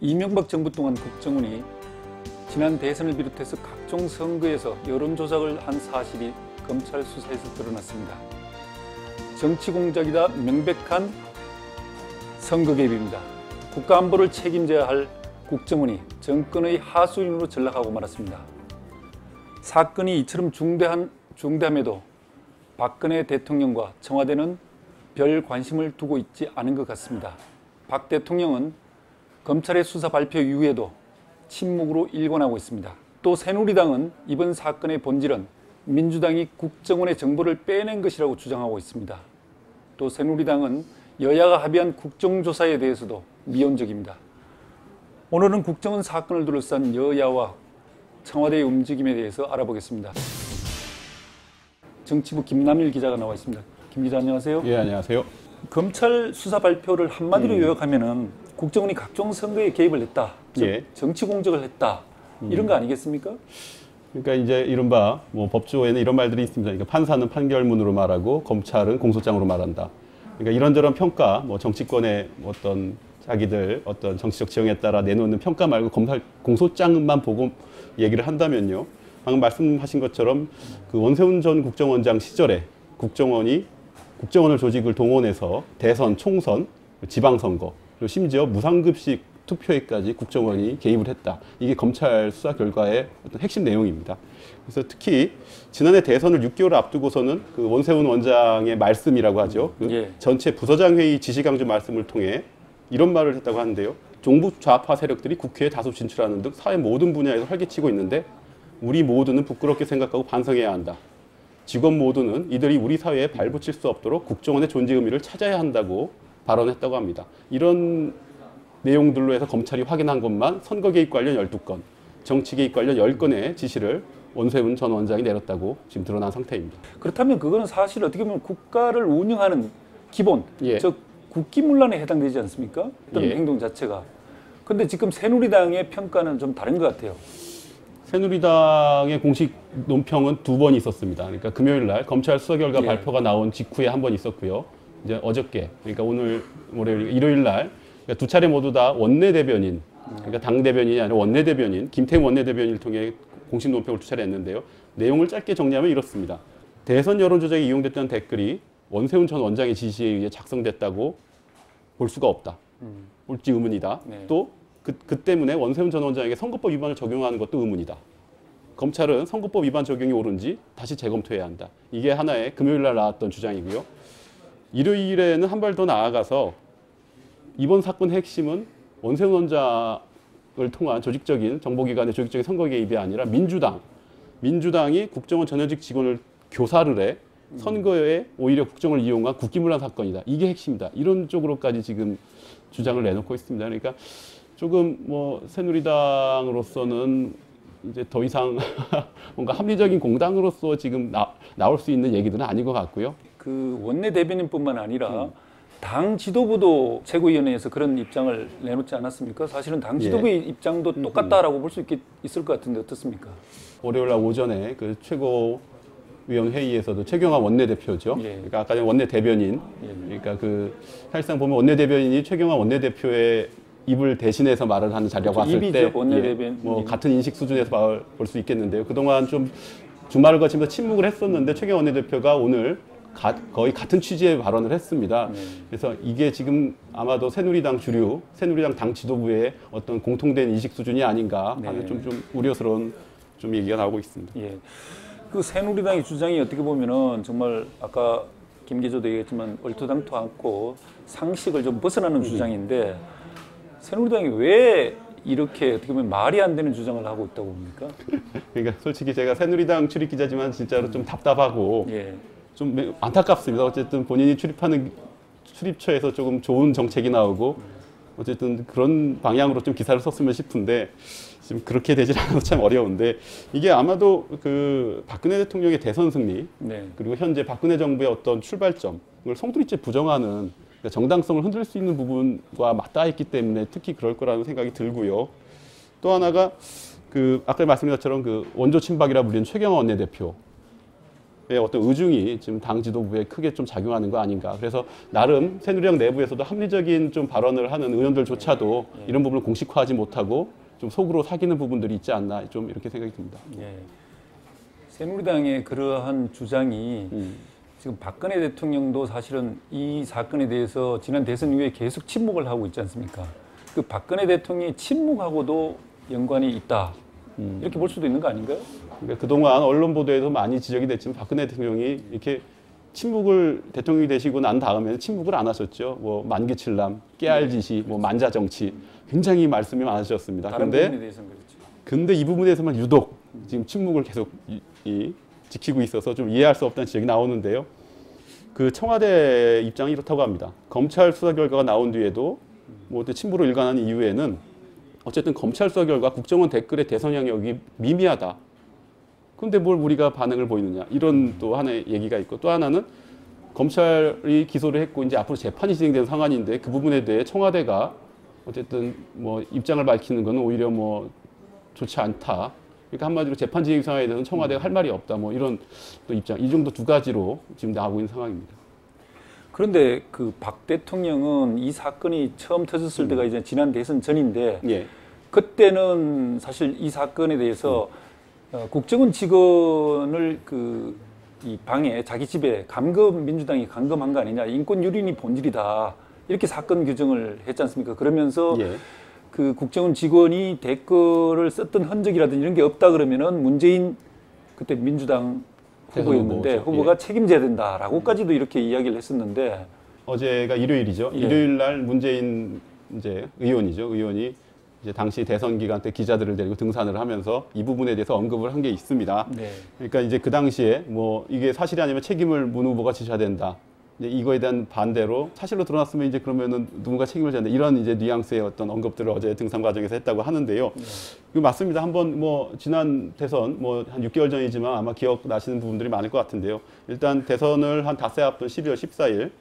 이명박 정부 동안 국정원이 지난 대선을 비롯해서 각종 선거에서 여론조작을 한 사실이 검찰 수사에서 드러났습니다. 정치 공작이다 명백한 선거 개입입니다. 국가안보를 책임져야 할 국정원이 정권의 하수인으로 전락하고 말았습니다. 사건이 이처럼 중대함에도 박근혜 대통령과 청와대는 별 관심을 두고 있지 않은 것 같습니다. 박 대통령은 검찰의 수사 발표 이후에도 침묵으로 일관하고 있습니다. 또 새누리당은 이번 사건의 본질은 민주당이 국정원의 정보를 빼낸 것이라고 주장하고 있습니다. 또 새누리당은 여야가 합의한 국정조사에 대해서도 미온적입니다. 오늘은 국정원 사건을 둘러싼 여야와 청와대의 움직임에 대해서 알아보겠습니다. 정치부 김남일 기자가 나와 있습니다. 김 기자 안녕하세요. 예, 안녕하세요. 검찰 수사 발표를 한마디로 요약하면은 국정원이 각종 선거에 개입을 했다. 즉 예. 정치 공작을 했다. 이런 거 아니겠습니까? 그러니까 이제 이른바 뭐 법조에는 이런 말들이 있습니다. 그러니까 판사는 판결문으로 말하고 검찰은 공소장으로 말한다. 그러니까 이런저런 평가, 뭐 정치권의 어떤 자기들 어떤 정치적 지형에 따라 내놓는 평가 말고 검찰 공소장만 보고 얘기를 한다면요. 방금 말씀하신 것처럼 그 원세훈 전 국정원장 시절에 국정원을 조직을 동원해서 대선, 총선, 지방선거, 그리고 심지어 무상급식 투표에까지 국정원이 개입을 했다. 이게 검찰 수사 결과의 어떤 핵심 내용입니다. 그래서 특히 지난해 대선을 6개월 앞두고서는 그 원세훈 원장의 말씀이라고 하죠. 그 전체 부서장회의 지시강조 말씀을 통해 이런 말을 했다고 하는데요. 종북 좌파 세력들이 국회에 다수 진출하는 등 사회 모든 분야에서 활개치고 있는데 우리 모두는 부끄럽게 생각하고 반성해야 한다. 직원 모두는 이들이 우리 사회에 발붙일 수 없도록 국정원의 존재 의미를 찾아야 한다고 발언했다고 합니다. 이런 내용들로 해서 검찰이 확인한 것만 선거 개입 관련 12건, 정치 개입 관련 10건의 지시를 원세훈 전 원장이 내렸다고 지금 드러난 상태입니다. 그렇다면 그거는 사실 어떻게 보면 국가를 운영하는 기본, 즉 국기문란에 해당되지 않습니까? 어떤 행동 자체가. 근데 지금 새누리당의 평가는 좀 다른 것 같아요. 새누리당의 공식 논평은 2번 있었습니다. 그러니까 금요일 날 검찰 수사 결과 발표가 나온 직후에 한 번 있었고요. 이제 어저께, 그러니까 오늘 월요일, 일요일 날 그러니까 두 차례 모두 다 원내대변인, 그러니까 당 대변인이 아니라 원내대변인, 김태형 원내대변인을 통해 공식 논평을 두 차례 했는데요. 내용을 짧게 정리하면 이렇습니다. 대선 여론조작에 이용됐던 댓글이 원세훈 전 원장의 지시에 의해 작성됐다고 볼 수가 없다. 볼지 의문이다. 또 그 때문에 원세훈 전 원장에게 선거법 위반을 적용하는 것도 의문이다. 검찰은 선거법 위반 적용이 옳은지 다시 재검토해야 한다. 이게 하나의 금요일 날 나왔던 주장이고요. 일요일에는 한 발 더 나아가서 이번 사건 핵심은 원세훈 원장을 통한 조직적인 정보기관의 조직적인 선거 개입이 아니라 민주당이 국정원 전현직 직원을 교사를 해 선거에 오히려 국정을 이용한 국기문란 사건이다. 이게 핵심이다. 이런 쪽으로까지 지금 주장을 내놓고 있습니다. 그러니까 조금 뭐 새누리당으로서는 이제 더 이상 뭔가 합리적인 공당으로서 지금 나올 수 있는 얘기들은 아닌 것 같고요. 그 원내 대변인뿐만 아니라 당 지도부도 최고위원회에서 그런 입장을 내놓지 않았습니까? 사실은 당 지도부의 입장도 똑같다라고 볼 수 있을 것 같은데 어떻습니까? 월요일 날 오전에 그 최고위원 회의에서도 최경환 원내대표죠. 그러니까 아까 전에 원내 대변인. 그러니까 그 사실상 보면 원내 대변인이 최경환 원내대표의 입을 대신해서 말을 하는 자리라고 봤을 때 뭐 같은 인식 수준에서 볼 수 있겠는데요. 그동안 좀 주말을 거치면서 침묵을 했었는데 최경환 원내대표가 오늘 거의 같은 취지의 발언을 했습니다. 그래서 이게 지금 아마도 새누리당 당 지도부의 어떤 공통된 인식 수준이 아닌가 하는 좀 우려스러운 좀 얘기가 나오고 있습니다. 그 새누리당의 주장이 어떻게 보면은 정말 아까 김 기자도 얘기했지만 얼토당토 않고 상식을 좀 벗어나는 주장인데 새누리당이 왜 이렇게 어떻게 보면 말이 안 되는 주장을 하고 있다고 봅니까? 그러니까 솔직히 제가 새누리당 출입 기자지만 진짜로 좀 답답하고 좀 안타깝습니다. 어쨌든 본인이 출입하는 출입처에서 조금 좋은 정책이 나오고 어쨌든 그런 방향으로 좀 기사를 썼으면 싶은데 지금 그렇게 되질 않아서 참 어려운데 이게 아마도 그 박근혜 대통령의 대선 승리 그리고 현재 박근혜 정부의 어떤 출발점을 송두리째 부정하는 그러니까 정당성을 흔들 수 있는 부분과 맞닿아 있기 때문에 특히 그럴 거라는 생각이 들고요. 또 하나가 그 아까 말씀드린 것처럼 그 원조 친박이라 불리는 최경환 원내대표 어떤 의중이 지금 당 지도부에 크게 좀 작용하는 거 아닌가. 그래서 나름 새누리당 내부에서도 합리적인 좀 발언을 하는 의원들조차도 이런 부분을 공식화하지 못하고 좀 속으로 사귀는 부분들이 있지 않나 좀 이렇게 생각이 듭니다. 예. 새누리당의 그러한 주장이 지금 박근혜 대통령도 사실은 이 사건에 대해서 지난 대선 이후에 계속 침묵을 하고 있지 않습니까? 그 박근혜 대통령이 침묵하고도 연관이 있다. 이렇게 볼 수도 있는 거 아닌가요? 그러니까 그동안 언론 보도에도 많이 지적이 됐지만 박근혜 대통령이 이렇게 침묵을 대통령이 되시고 난 다음에는 침묵을 안 하셨죠. 뭐 만기칠람, 깨알지시, 뭐 만자정치 굉장히 말씀이 많으셨습니다. 다른 부분에 대해서는 그렇죠. 근데 이 부분에서만 유독 지금 침묵을 계속 지키고 있어서 좀 이해할 수 없다는 지적이 나오는데요. 그 청와대 입장이 이렇다고 합니다. 검찰 수사 결과가 나온 뒤에도 뭐 침묵으로 일관한 이유에는 어쨌든 검찰 수사 결과 국정원 댓글의 대선 영역이 미미하다. 그런데 뭘 우리가 반응을 보이느냐. 이런 또 하나의 얘기가 있고 또 하나는 검찰이 기소를 했고 이제 앞으로 재판이 진행되는 상황인데 그 부분에 대해 청와대가 어쨌든 뭐 입장을 밝히는 건 오히려 뭐 좋지 않다. 그러니까 한마디로 재판 진행 상황에 대해서는 청와대가 할 말이 없다. 뭐 이런 또 입장. 이 정도 두 가지로 지금 나오고 있는 상황입니다. 그런데 그 박 대통령은 이 사건이 처음 터졌을 때가 이제 지난 대선 전인데 예. 그때는 사실 이 사건에 대해서 국정원 직원을 이 방에 자기 집에 민주당이 감금한 거 아니냐, 인권 유린이 본질이다 이렇게 사건 규정을 했지 않습니까? 그러면서 예. 그 국정원 직원이 댓글을 썼던 흔적이라든지 이런 게 없다 그러면은 문재인 그때 민주당 후보였는데 후보가 책임져야 된다라고까지도 이렇게 이야기를 했었는데 어제가 일요일이죠. 예. 일요일 날 문재인 이제 의원이 이제 당시 대선 기간 때 기자들을 데리고 등산을 하면서 이 부분에 대해서 언급을 한 게 있습니다. 네. 그러니까 이제 그 당시에 뭐 이게 사실이 아니면 책임을 문 후보가 지셔야 된다. 이제 이거에 대한 반대로 사실로 드러났으면 이제 그러면은 누군가 책임을 져야 된다. 이런 이제 뉘앙스의 어떤 언급들을 어제 등산 과정에서 했다고 하는데요. 그 맞습니다. 한번 뭐 지난 대선 뭐 한 6개월 전이지만 아마 기억나시는 부분들이 많을 것 같은데요. 일단 대선을 한 닷새 앞둔 12월 14일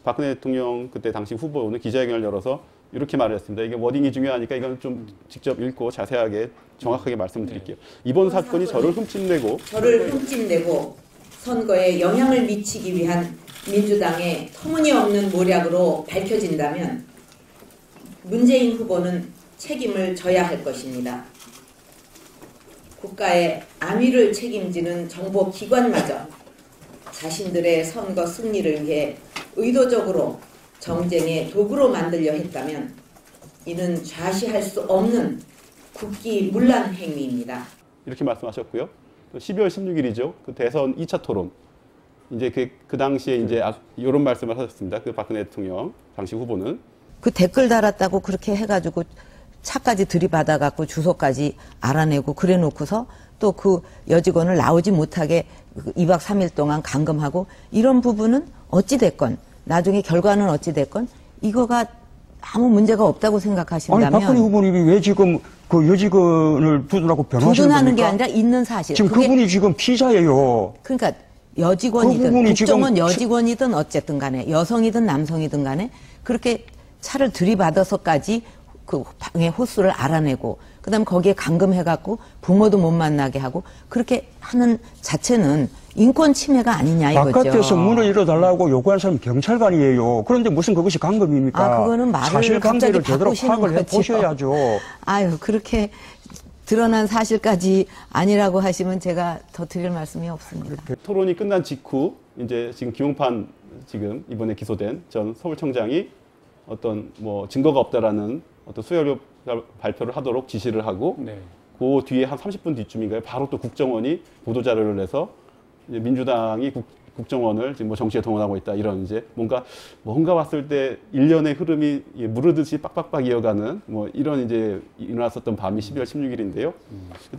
박근혜 대통령 그때 당시 후보는 기자회견을 열어서 이렇게 말을 했습니다. 이게 워딩이 중요하니까 이건 좀 직접 읽고 자세하게 정확하게 말씀드릴게요. 이번 사건이 저를 흠집내고 선거에 영향을 미치기 위한 민주당의 터무니없는 모략으로 밝혀진다면 문재인 후보는 책임을 져야 할 것입니다. 국가의 안위를 책임지는 정보기관마저 자신들의 선거 승리를 위해 의도적으로 정쟁의 도구로 만들려 했다면 이는 좌시할 수 없는 국기문란 행위입니다. 이렇게 말씀하셨고요. 또 12월 16일이죠. 그 대선 2차 토론. 이제 그 당시에 이제 이런 말씀을 하셨습니다. 그 박근혜 대통령 당시 후보는 그 댓글 달았다고 그렇게 해가지고 차까지 들이받아갖고 주소까지 알아내고 그래놓고서 또 그 여직원을 나오지 못하게 2박 3일 동안 감금하고 이런 부분은 어찌됐건 나중에 결과는 어찌됐건 이거가 아무 문제가 없다고 생각하신다면 아니 박근혜 후보님이 왜 지금 그 여직원을 두둔하고 변호하시는 겁니까? 두둔하는 게 아니라 있는 사실. 지금 그분이 지금 피자예요. 그러니까 여직원이든 그 국정원 여직원이든 어쨌든 간에 여성이든 남성이든 간에 그렇게 차를 들이받아서까지 그 방의 호수를 알아내고 그다음에 거기에 감금해갖고 부모도 못 만나게 하고 그렇게 하는 자체는 인권 침해가 아니냐 이거죠. 바깥에서 문을 열어달라고 요구한 사람이 경찰관이에요. 그런데 무슨 그것이 감금입니까? 아, 그거는 말을 사실관계를 갑자기 제대로 바꾸시는 파악을 거죠. 해보셔야죠. 아유 그렇게 드러난 사실까지 아니라고 하시면 제가 더 드릴 말씀이 없습니다. 토론이 끝난 직후 이제 지금 김용판 지금 이번에 기소된 전 서울청장이 어떤 뭐 증거가 없다라는 어떤 수혈 발표를 하도록 지시를 하고 네. 그 뒤에 한 30분 뒤쯤인가요? 바로 또 국정원이 보도자료를 내서 이제 민주당이 국정원을 지금 뭐 정치에 동원하고 있다 이런 이제 뭔가 봤을 때 일련의 흐름이 무르듯이 빡빡빡 이어가는 뭐 이런 이제 일어났었던 밤이 12월 16일인데요.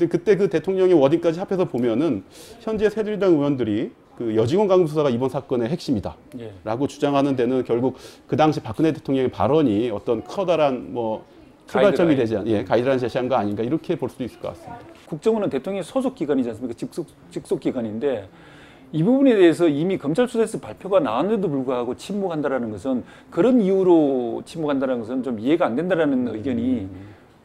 그때 그 대통령의 워딩까지 합해서 보면은 현재 새누리당 의원들이 그 여직원 감금 수사가 이번 사건의 핵심이다라고 주장하는 데는 결국 그 당시 박근혜 대통령의 발언이 어떤 커다란 뭐 출발점이 되지 않은 가이드라인 제시한 거 아닌가 이렇게 볼 수도 있을 것 같습니다. 국정원은 대통령의 소속 기관이지 않습니까? 직속 기관인데 이 부분에 대해서 이미 검찰 수사에서 발표가 나왔는데도 불구하고 침묵한다라는 것은 그런 이유로 침묵한다는 것은 좀 이해가 안 된다라는 의견이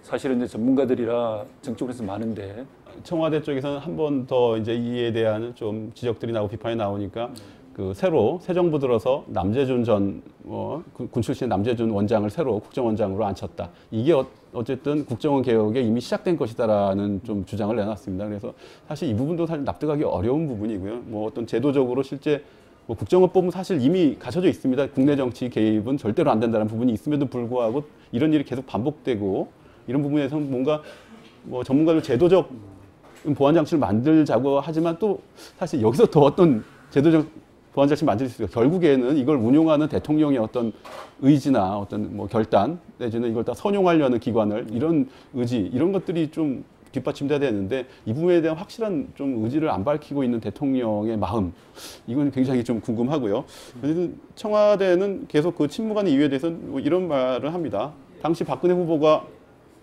사실은 이제 전문가들이라 정치권에서 많은데 청와대 쪽에서는 한 번 더 이제 이에 대한 좀 지적들이 나오고 비판이 나오니까 그 새로 새 정부 들어서 남재준 전 군 출신 남재준 원장을 새로 국정원장으로 앉혔다. 이게 어쨌든 국정원 개혁에 이미 시작된 것이다라는 좀 주장을 내놨습니다. 그래서 사실 이 부분도 사실 납득하기 어려운 부분이고요. 뭐 어떤 제도적으로 실제 뭐 국정원법은 사실 이미 갖춰져 있습니다. 국내 정치 개입은 절대로 안 된다는 부분이 있음에도 불구하고 이런 일이 계속 반복되고 이런 부분에서 뭔가 뭐 전문가들 제도적 보완 장치를 만들자고 하지만 또 사실 여기서 더 어떤 제도적 보완 장치 만들 수 있어요. 결국에는 이걸 운용하는 대통령의 어떤 의지나 어떤 뭐 결단 내지는 이걸 다 선용하려는 기관을 이런 의지 이런 것들이 좀 뒷받침돼야 되는데 이 부분에 대한 확실한 좀 의지를 안 밝히고 있는 대통령의 마음 이건 굉장히 좀 궁금하고요. 청와대는 계속 그 침묵하는 이유에 대해서 뭐 이런 말을 합니다. 당시 박근혜 후보가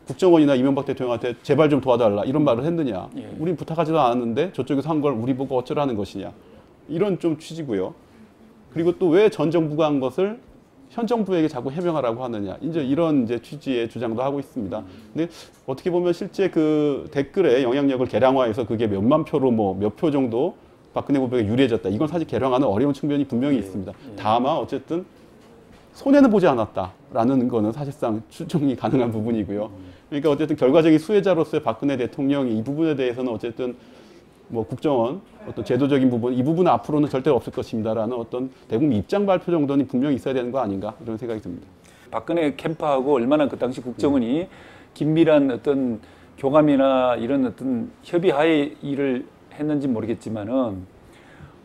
국정원이나 이명박 대통령한테 제발 좀 도와달라 이런 말을 했느냐. 우린 부탁하지도 않았는데 저쪽에서 한 걸 우리 보고 어쩌라는 것이냐. 이런 좀 취지고요. 그리고 또 왜 전 정부가 한 것을 현 정부에게 자꾸 해명하라고 하느냐. 이제 이런 이제 취지의 주장도 하고 있습니다. 근데 어떻게 보면 실제 그 댓글의 영향력을 계량화해서 그게 몇만 표로 뭐 몇 표 정도 박근혜 후보에게 유리해졌다. 이건 사실 계량하는 어려운 측면이 분명히 있습니다. 다만 어쨌든 손해는 보지 않았다라는 거는 사실상 추정이 가능한 부분이고요. 그러니까 어쨌든 결과적인 수혜자로서의 박근혜 대통령이 이 부분에 대해서는 어쨌든 뭐 국정원 어떤 제도적인 부분 이 부분은 앞으로는 절대 없을 것입니다라는 어떤 대국민 입장 발표 정도는 분명히 있어야 되는 거 아닌가 이런 생각이 듭니다. 박근혜 캠프하고 얼마나 그 당시 국정원이 긴밀한 어떤 교감이나 이런 어떤 협의하에 일을 했는지 모르겠지만은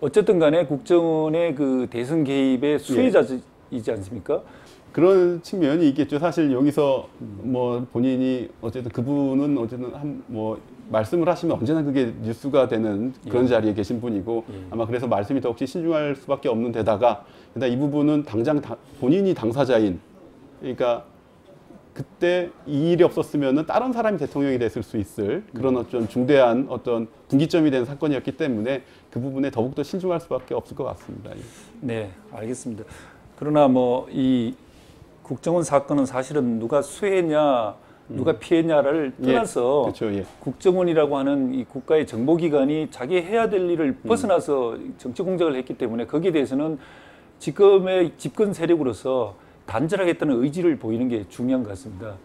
어쨌든 간에 국정원의 그 대선 개입의 수혜자이지 않습니까? 그런 측면이 있겠죠. 사실 여기서 뭐 본인이 어쨌든 그분은 어쨌든 뭐 말씀을 하시면 언제나 그게 뉴스가 되는 그런 자리에 계신 분이고 아마 그래서 말씀이 더욱이 신중할 수밖에 없는 데다가 이 부분은 당장 본인이 당사자인 그러니까 그때 이 일이 없었으면은 다른 사람이 대통령이 됐을 수 있을 그런 어떤 중대한 어떤 분기점이 된 사건이었기 때문에 그 부분에 더욱더 신중할 수밖에 없을 것 같습니다. 네, 알겠습니다. 그러나 뭐 이 국정원 사건은 사실은 누가 수혜냐, 누가 피해냐를 떠나서 그렇죠, 국정원이라고 하는 이 국가의 정보기관이 자기 해야 될 일을 벗어나서 정치 공작을 했기 때문에 거기에 대해서는 지금의 집권 세력으로서 단절하겠다는 의지를 보이는 게 중요한 것 같습니다.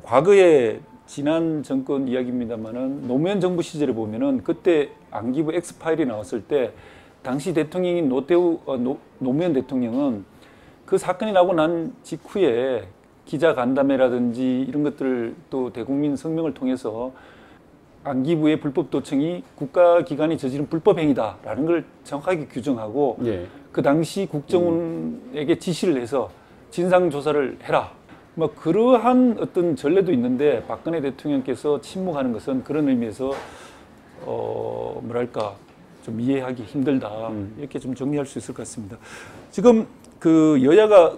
과거에 지난 정권 이야기입니다만은 노무현 정부 시절에 보면은 그때 안기부 X파일이 나왔을 때 당시 대통령인 노무현 대통령은 그 사건이 나고 난 직후에 기자 간담회라든지 이런 것들을 또 대국민 성명을 통해서 안기부의 불법 도청이 국가기관이 저지른 불법 행위다라는 걸 정확하게 규정하고 그 당시 국정원에게 지시를 해서 진상조사를 해라. 뭐 그러한 어떤 전례도 있는데 박근혜 대통령께서 침묵하는 것은 그런 의미에서 뭐랄까 좀 이해하기 힘들다. 이렇게 좀 정리할 수 있을 것 같습니다. 지금 그 여야가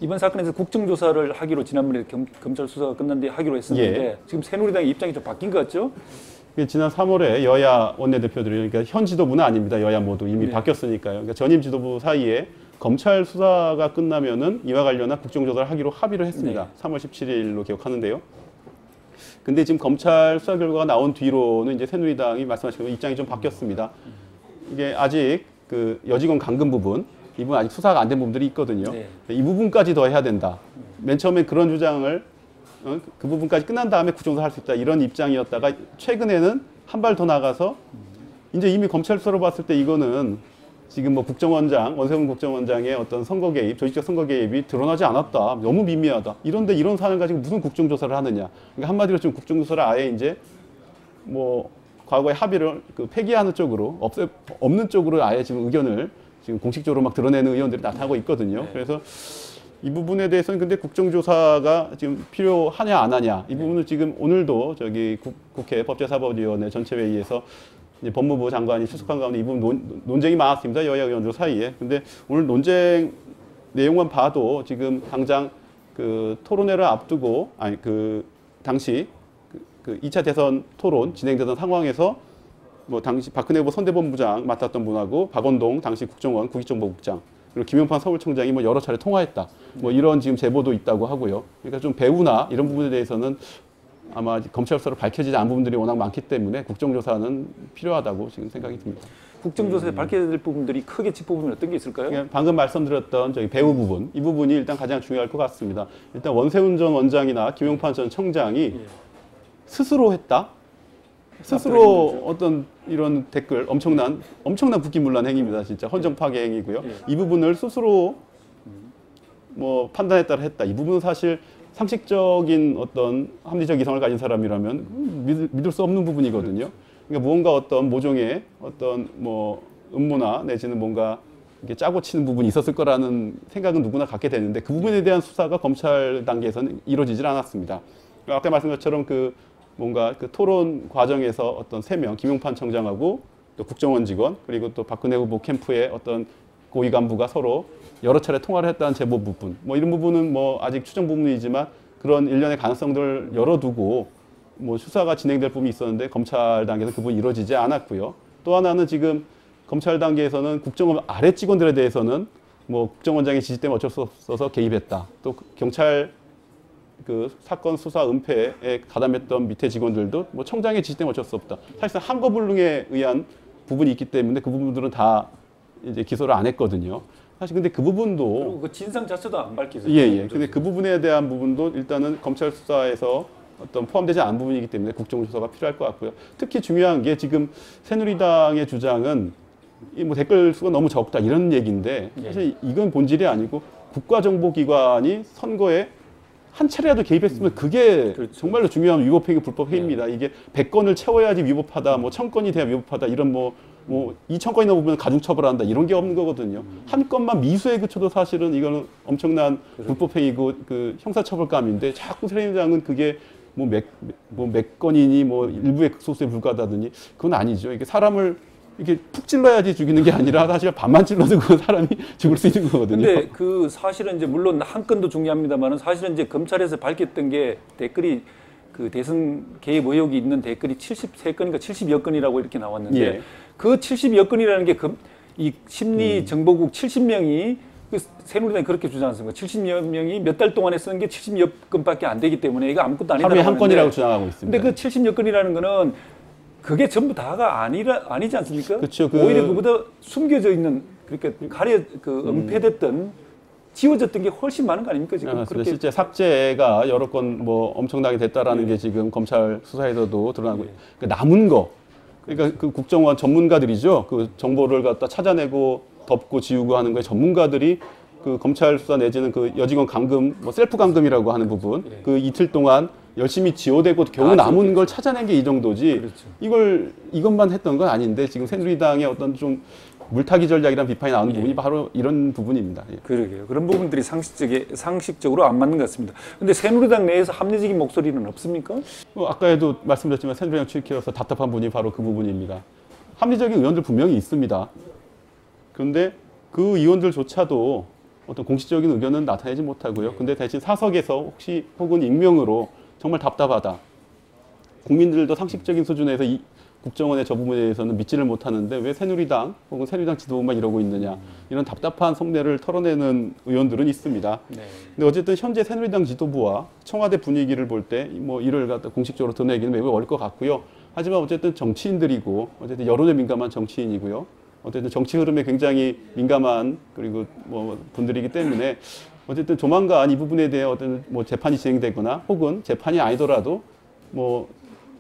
이번 사건에서 국정조사를 하기로 지난번에 검찰 수사가 끝난 뒤에 하기로 했었는데 지금 새누리당의 입장이 좀 바뀐 것 같죠? 지난 3월에 여야 원내대표들이 그러니까 현 지도부는 아닙니다. 여야 모두 이미 바뀌었으니까요. 그러니까 전임 지도부 사이에 검찰 수사가 끝나면은 이와 관련한 국정조사를 하기로 합의를 했습니다. 3월 17일로 기억하는데요. 근데 지금 검찰 수사 결과가 나온 뒤로는 이제 새누리당이 말씀하신 대로 입장이 좀 바뀌었습니다. 이게 아직 그 여직원 감금 부분 이 부분 아직 수사가 안 된 부분들이 있거든요. 이 부분까지 더 해야 된다. 맨 처음에 그런 주장을 그 부분까지 끝난 다음에 국정조사 할 수 있다. 이런 입장이었다가 최근에는 한 발 더 나가서 이제 이미 검찰 수사로 봤을 때 이거는 지금 뭐 국정원장, 원세훈 국정원장의 어떤 선거 개입, 조직적 선거 개입이 드러나지 않았다. 너무 미미하다. 이런데 이런 사안을 가지고 무슨 국정조사를 하느냐. 그러니까 한마디로 지금 국정조사를 아예 이제 뭐 과거의 합의를 그 폐기하는 쪽으로 없는 쪽으로 아예 지금 의견을 지금 공식적으로 막 드러내는 의원들이 나타나고 있거든요. 그래서 이 부분에 대해서는 근데 국정조사가 지금 필요하냐 안 하냐 이 부분을 지금 오늘도 저기 국회 법제사법위원회 전체회의에서 이제 법무부 장관이 출석한 가운데 이 부분 논쟁이 많았습니다. 여야 의원들 사이에. 근데 오늘 논쟁 내용만 봐도 지금 당장 그 토론회를 앞두고 그 당시 그 2차 대선 토론 진행되던 상황에서 뭐 당시 박근혜 후보 선대본부장 맡았던 분하고 박원동 당시 국정원 국익정보국장 그리고 김용판 서울청장이 뭐 여러 차례 통화했다. 뭐 이런 지금 제보도 있다고 하고요. 그러니까 좀 배우나 이런 부분에 대해서는 아마 검찰 수사로 밝혀지지 않은 부분들이 워낙 많기 때문에 국정조사는 필요하다고 지금 생각이 듭니다. 국정조사에 밝혀야 될 부분들이 크게 짚어보면 어떤 게 있을까요? 그러니까 방금 말씀드렸던 저기 배후 부분, 이 부분이 일단 가장 중요할 것 같습니다. 일단 원세훈 전 원장이나 김용판 전 청장이 스스로 했다? 스스로 어떤 이런 댓글, 엄청난 국기문란 행위입니다. 진짜 헌정 파괴 행위고요. 이 부분을 스스로 뭐 판단에 따라 했다. 이 부분은 사실 상식적인 어떤 합리적 이성을 가진 사람이라면 믿을 수 없는 부분이거든요. 그러니까 무언가 어떤 모종의 어떤 뭐 음모나 내지는 뭔가 이게 짜고 치는 부분이 있었을 거라는 생각은 누구나 갖게 되는데 그 부분에 대한 수사가 검찰 단계에서는 이루어지질 않았습니다. 아까 말씀드린 것처럼 그 뭔가 그 토론 과정에서 어떤 3명, 김용판 청장하고 또 국정원 직원 그리고 또 박근혜 후보 캠프의 어떤 고위 간부가 서로 여러 차례 통화를 했다는 제보 부분, 뭐 이런 부분은 뭐 아직 추정 부분이지만 그런 일련의 가능성들을 열어두고 뭐 수사가 진행될 부분이 있었는데 검찰 단계에서 그 부분이 이루어지지 않았고요. 또 하나는 지금 검찰 단계에서는 국정원 아래 직원들에 대해서는 뭐 국정원장의 지시 때문에 어쩔 수 없어서 개입했다. 또 경찰 그 사건 수사 은폐에 가담했던 밑에 직원들도 뭐 청장의 지시 때문에 어쩔 수 없다. 사실상 한거불능에 의한 부분이 있기 때문에 그 부분들은 다 이제 기소를 안 했거든요. 사실 근데 그 부분도 그리고 그 진상 자체도 안 밝혀졌죠. 예. 근데 그 부분에 대한 부분도 일단은 검찰 수사에서 어떤 포함되지 않은 부분이기 때문에 국정조사가 필요할 것 같고요. 특히 중요한 게 지금 새누리당의 주장은 이 뭐 댓글 수가 너무 적다 이런 얘기인데 사실 이건 본질이 아니고 국가정보기관이 선거에 한 차례라도 개입했으면 그게 정말로 중요한 위법행위, 불법행위입니다. 이게 100건을 채워야지 위법하다, 뭐 1000건이 돼야 위법하다 이런 뭐 2000건이 넘으면 가중처벌한다 이런 게 없는 거거든요. 한 건만 미수에 그쳐도 사실은 이거는 엄청난 불법행위고 그 형사처벌감인데 자꾸 새누리당은 그게 몇 건이니 뭐 일부의 극소수에 불과하다더니 그건 아니죠. 이게 사람을 이게 푹 찔러야지 죽이는 게 아니라 사실 반만 찔러도 그 사람이 죽을 수 있는 거거든요. 근데 그 사실은 이제 물론 한 건도 중요합니다만은 사실은 이제 검찰에서 밝혔던 게 댓글이 그 대선 개입 의혹이 있는 댓글이 73건인가 70여 건이라고 이렇게 나왔는데 그 70여 건이라는 게 이 심리정보국 70명이 그 새누리당이 그렇게 주장 않습니까? 70여 명이 몇 달 동안에 쓴 게 70여 건밖에 안 되기 때문에 이거 아무것도 아니다라고 하루에 한 건이라고 주장하고 있습니다. 근데 그 70여 건이라는 거는 그게 전부 다가 아니지 않습니까? 그렇죠. 오히려 그보다 숨겨져 있는 그러니까 은폐됐던 지워졌던 게 훨씬 많은 거 아닙니까 지금? 그렇게 실제 삭제가 여러 건 뭐 엄청나게 됐다라는 게 지금 검찰 수사에서도 드러나고 그 남은 거 그러니까 그 국정원 전문가들이죠. 그 정보를 갖다 찾아내고 덮고 지우고 하는 거에 전문가들이 그 검찰 수사 내지는 그 여직원 감금, 뭐 셀프 감금이라고 하는 부분, 그 이틀 동안 열심히 지어대고 겨우 남은 걸 찾아낸 게 이 정도지. 그렇죠. 이것만 했던 건 아닌데 지금 새누리당의 어떤 좀 물타기 전략이라는 비판이 나오는 부분이 바로 이런 부분입니다. 그러게요. 그런 부분들이 상식적으로 안 맞는 것 같습니다. 근데 새누리당 내에서 합리적인 목소리는 없습니까? 아까에도 말씀드렸지만 새누리당 출입기여서 답답한 부분이 바로 그 부분입니다. 합리적인 의원들 분명히 있습니다. 그런데 그 의원들조차도 어떤 공식적인 의견은 나타내지 못하고요. 근데 대신 사석에서 혹은 익명으로 정말 답답하다. 국민들도 상식적인 수준에서 이 국정원의 저 부분에 대해서는 믿지를 못하는데 왜 새누리당 혹은 새누리당 지도부만 이러고 있느냐. 이런 답답한 속내를 털어내는 의원들은 있습니다. 근데 어쨌든 현재 새누리당 지도부와 청와대 분위기를 볼 때 뭐 이를 갖다 공식적으로 드러내기는 매우 어려울 것 같고요. 하지만 어쨌든 정치인들이고 어쨌든 여론에 민감한 정치인이고요. 어쨌든 정치 흐름에 굉장히 민감한 그리고 뭐 분들이기 때문에 어쨌든 조만간 이 부분에 대해 어떤 뭐 재판이 진행되거나 혹은 재판이 아니더라도 뭐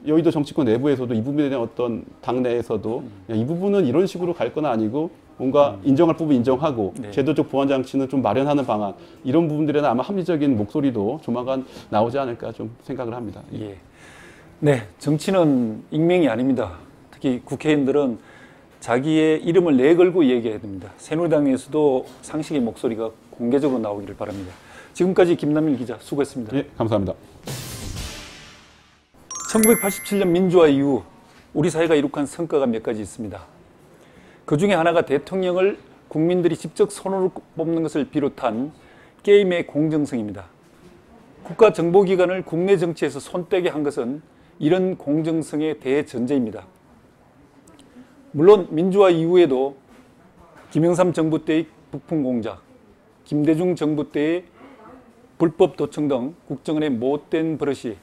여의도 정치권 내부에서도 이 부분에 대한 어떤 당내에서도 이 부분은 이런 식으로 갈 건 아니고 뭔가 인정할 부분 인정하고 제도적 보완 장치는 좀 마련하는 방안 이런 부분들에는 아마 합리적인 목소리도 조만간 나오지 않을까 좀 생각을 합니다. 네, 정치는 익명이 아닙니다. 특히 국회의원들은 자기의 이름을 내걸고 얘기해야 됩니다. 새누리당에서도 상식의 목소리가 공개적으로 나오기를 바랍니다. 지금까지 김남일 기자 수고했습니다. 예, 감사합니다. 1987년 민주화 이후 우리 사회가 이룩한 성과가 몇 가지 있습니다. 그 중에 하나가 대통령을 국민들이 직접 손으로 뽑는 것을 비롯한 게임의 공정성입니다. 국가정보기관을 국내 정치에서 손떼게 한 것은 이런 공정성의 대전제입니다. 물론 민주화 이후에도 김영삼 정부 때의 부품 공작, 김대중 정부 때의 불법 도청 등 국정원의 못된 버릇이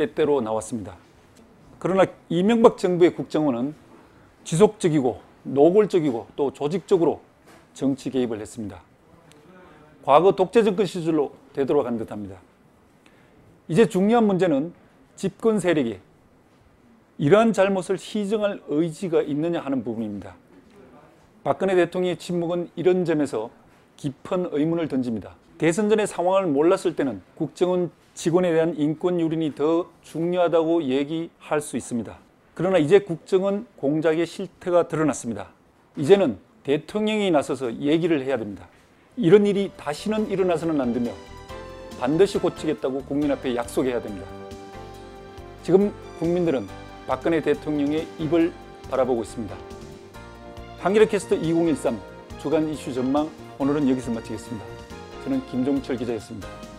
때때로 나왔습니다. 그러나 이명박 정부의 국정원은 지속적이고 노골적이고 또 조직적으로 정치 개입을 했습니다. 과거 독재 정권 시절로 되돌아간 듯합니다. 이제 중요한 문제는 집권 세력이 이러한 잘못을 시정할 의지가 있느냐 하는 부분입니다. 박근혜 대통령의 침묵은 이런 점에서 깊은 의문을 던집니다. 대선 전의 상황을 몰랐을 때는 국정원 직원에 대한 인권 유린이 더 중요하다고 얘기할 수 있습니다. 그러나 이제 국정원 공작의 실태가 드러났습니다. 이제는 대통령이 나서서 얘기를 해야 됩니다. 이런 일이 다시는 일어나서는 안 되며 반드시 고치겠다고 국민 앞에 약속해야 됩니다. 지금 국민들은 박근혜 대통령의 입을 바라보고 있습니다. 한겨레 캐스터 2013 주간 이슈 전망, 오늘은 여기서 마치겠습니다. 저는 김종철 기자였습니다.